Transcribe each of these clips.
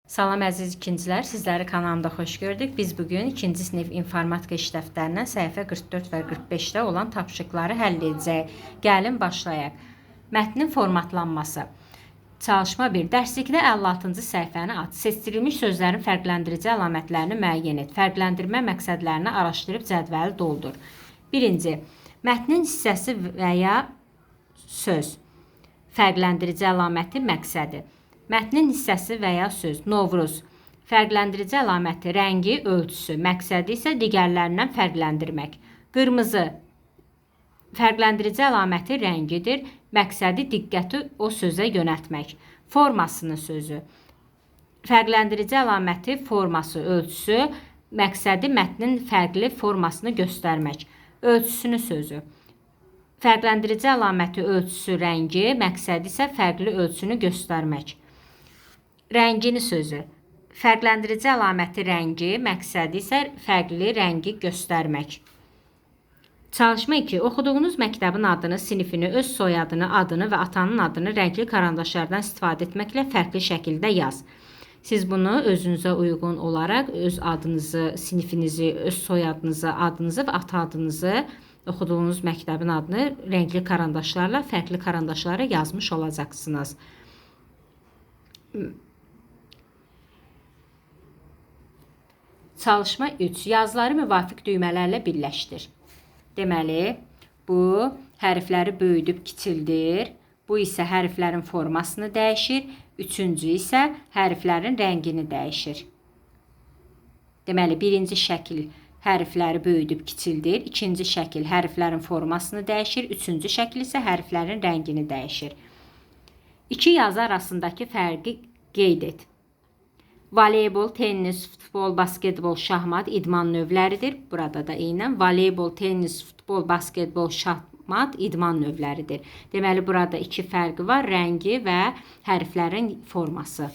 Salam əziz ikincilər, sizləri kanalımda xoş gördük. Biz bugün 2-ci sinif informatika iş dəftərindən səhifə 44 və 45-də olan tapşırıqları həll edəcəyik. Gəlin başlayaq. Mətnin formatlanması. Çalışma 1. Dərslikdə 56-cı səhifəni aç. Seçdirilmiş sözlərin fərqləndirici əlamətlərini müəyyən et. Fərqləndirmə məqsədlərini araşdırıb cədvəli doldur. 1. Mətnin hissəsi və ya söz. Fərqləndirici əlaməti məqsədi. Mətnin hissəsi və ya söz. Novruz. Fərqləndirici əlaməti rəngi, ölçüsü. Məqsədi isə digərlərindən fərqləndirmək. Qırmızı. Fərqləndirici əlaməti rəngidir. Məqsədi diqqəti o sözə yönəltmək. Formasının sözü. Fərqləndirici əlaməti forması, ölçüsü. Məqsədi mətnin fərqli formasını göstərmək. Ölçüsünü sözü. Fərqləndirici əlaməti ölçüsü rəngi, məqsədi isə fərqli ölçünü göstərmək. Rəngini sözü. Fərqləndirici əlaməti rəngi, məqsədi isə fərqli rəngi göstərmək. Çalışma 2. Oxuduğunuz məktəbin adını, sinifini, öz soyadını, adını və atanın adını rəngli karandaşlardan istifadə etməklə fərqli şəkildə yaz. Siz bunu özünüzə uyğun olaraq öz adınızı, sinifinizi, öz soyadınızı, adınızı və ata adınızı, oxuduğunuz məktəbin adını rəngli karandaşlarla fərqli karandaşlara yazmış olacaqsınız. Çalışma 3. Yazıları müvafiq düymələrlə birləşdir. Deməli, bu hərfləri böyüdüb kiçildir. Bu isə hərflərin formasını dəyişir. Üçüncü isə hərflərin rəngini dəyişir. Deməli, birinci şəkil hərfləri böyüdüb kiçildir. İkinci şəkil hərflərin formasını dəyişir. Üçüncü şəkil isə hərflərin rəngini dəyişir. İki yazı arasındakı fərqi qeyd et. Voleybol, tennis, futbol, basketbol, şahmat idman növləridir. Burada da eynən voleybol, tennis, futbol, basketbol, şahmat idman növləridir. Deməli, burada iki fərqi var. Rəngi və hərflərin forması.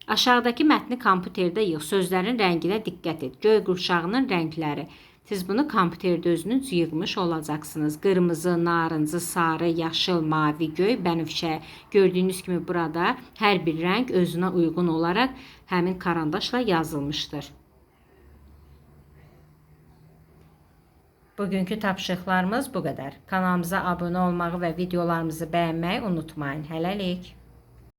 Aşağıdakı mətni kompüterdə yığ. Sözlərin rənginə diqqət et. Göy qurşağının rəngləri. Siz bunu kompüterdə özünüz yığmış olacaqsınız. Qırmızı, narıncı, sarı, yaşıl, mavi, göy, bənövşə. Gördüyünüz kimi burada hər bir rəng özünə uyğun olaraq həmin karandaşla yazılmışdır. Bugünkü tapşırıqlarımız bu qədər. Kanalımıza abunə olmağı və videolarımızı bəyənməyi unutmayın. Hələlik.